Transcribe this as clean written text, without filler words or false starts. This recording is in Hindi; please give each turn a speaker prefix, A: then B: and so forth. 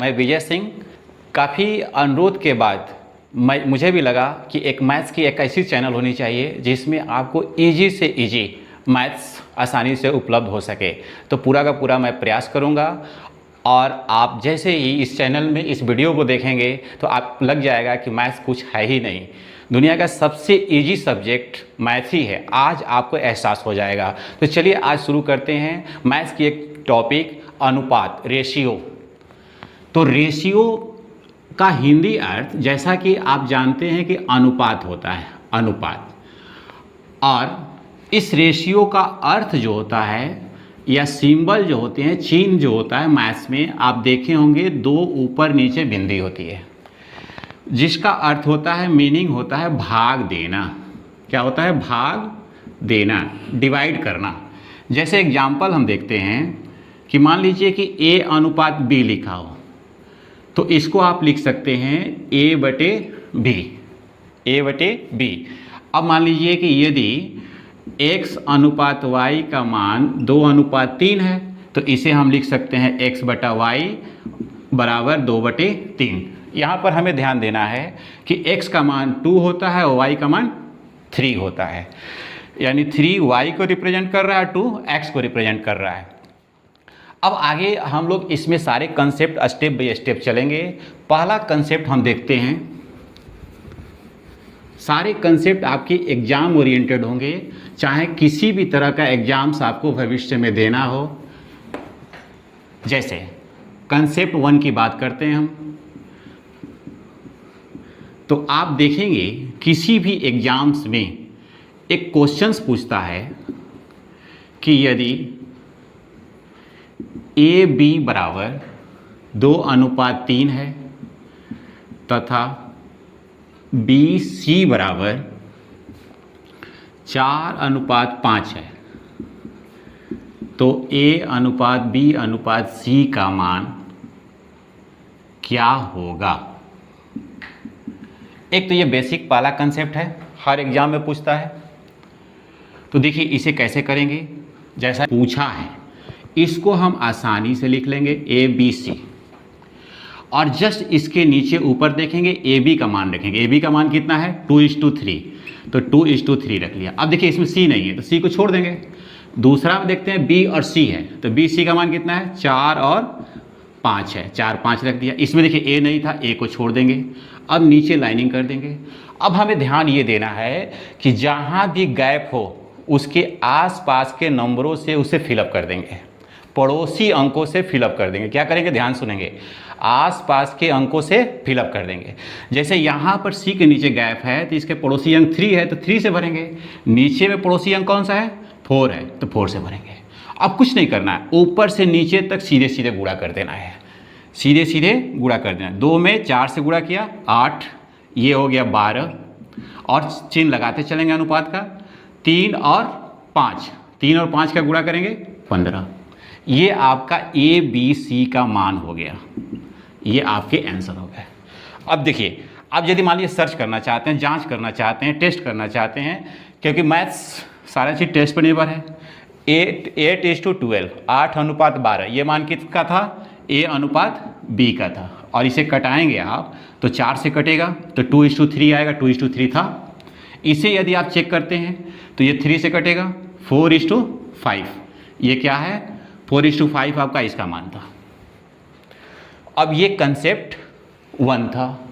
A: मैं विजय सिंह। काफ़ी अनुरोध के बाद मुझे भी लगा कि एक मैथ्स की एक ऐसी चैनल होनी चाहिए जिसमें आपको इजी से इजी मैथ्स आसानी से उपलब्ध हो सके। तो पूरा का पूरा मैं प्रयास करूँगा और आप जैसे ही इस चैनल में इस वीडियो को देखेंगे तो आप लग जाएगा कि मैथ्स कुछ है ही नहीं, दुनिया का सबसे इजी सब्जेक्ट मैथ ही है। आज आपको एहसास हो जाएगा। तो चलिए आज शुरू करते हैं मैथ्स की एक टॉपिक, अनुपात, रेशियो। तो रेशियो का हिंदी अर्थ, जैसा कि आप जानते हैं कि अनुपात होता है, अनुपात। और इस रेशियो का अर्थ जो होता है या सिंबल जो होते हैं, चिन्ह जो होता है मैथ्स में, आप देखे होंगे दो ऊपर नीचे बिंदी होती है, जिसका अर्थ होता है, मीनिंग होता है भाग देना। क्या होता है? भाग देना, डिवाइड करना। जैसे एग्जाम्पल हम देखते हैं कि मान लीजिए कि A अनुपात B लिखा हो, तो इसको आप लिख सकते हैं A/B, A/B। अब मान लीजिए कि यदि x अनुपात y का मान 2:3 है, तो इसे हम लिख सकते हैं x/y बराबर 2/3। यहाँ पर हमें ध्यान देना है कि x का मान 2 होता है और y का मान 3 होता है, यानी 3 y को रिप्रेजेंट कर रहा है, 2 x को रिप्रेजेंट कर रहा है। अब आगे हम लोग इसमें सारे कंसेप्ट स्टेप बाय स्टेप चलेंगे। पहला कंसेप्ट हम देखते हैं, सारे कंसेप्ट आपके एग्जाम ओरिएंटेड होंगे, चाहे किसी भी तरह का एग्जाम्स आपको भविष्य में देना हो। जैसे कंसेप्ट 1 की बात करते हैं हम, तो आप देखेंगे किसी भी एग्जाम्स में एक क्वेश्चंस पूछता है कि यदि AB बराबर 2:3 है तथा BC बराबर 4:5 है, तो A/B/C का मान क्या होगा? एक तो ये बेसिक पहला कंसेप्ट है, हर एग्जाम में पूछता है। तो देखिए इसे कैसे करेंगे, जैसा पूछा है इसको हम आसानी से लिख लेंगे ABC, और जस्ट इसके नीचे ऊपर देखेंगे AB का मान रखेंगे। AB का मान कितना है? 2:3, तो 2:3 रख लिया। अब देखिए इसमें C नहीं है तो C को छोड़ देंगे। दूसरा में देखते हैं B और C है, तो BC का मान कितना है? 4 और 5 है, 4 5 रख दिया। इसमें देखिए A नहीं था, A को छोड़ देंगे। अब नीचे लाइनिंग कर देंगे। अब हमें ध्यान ये देना है कि जहाँ भी गैप हो उसके आसपास के नंबरों से उसे फिलअप कर देंगे, पड़ोसी अंकों से फिलअप कर देंगे। क्या करेंगे? ध्यान सुनेंगे, आसपास के अंकों से फिलअप कर देंगे। जैसे यहाँ पर C के नीचे गैप है तो इसके पड़ोसी अंक 3 है, तो 3 से भरेंगे। नीचे में पड़ोसी अंक कौन सा है? 4 है, तो 4 से भरेंगे। अब कुछ नहीं करना है, ऊपर से नीचे तक सीधे सीधे गुणा कर देना है, सीधे सीधे गुणा कर देना है। 2 में 4 से गुणा किया 8, ये हो गया 12, और चिन्ह लगाते चलेंगे अनुपात का। 3 और 5, 3 और 5 का गुणा करेंगे 15। ये आपका ABC का मान हो गया, ये आपके आंसर हो गए। अब देखिए, अब यदि मान लीजिए सर्च करना चाहते हैं, जांच करना चाहते हैं, टेस्ट करना चाहते हैं, क्योंकि मैथ्स सारा चीज़ टेस्ट पर निर्भर है। 8:12, 8:12, ये मान किसका था? A/B का था। और इसे कटाएंगे आप तो 4 से कटेगा तो 2:3 आएगा, 2:3 था। इसे यदि आप चेक करते हैं तो ये 3 से कटेगा, 4:5। ये क्या है? 4:5 आपका इसका मान था। अब ये कंसेप्ट 1 था।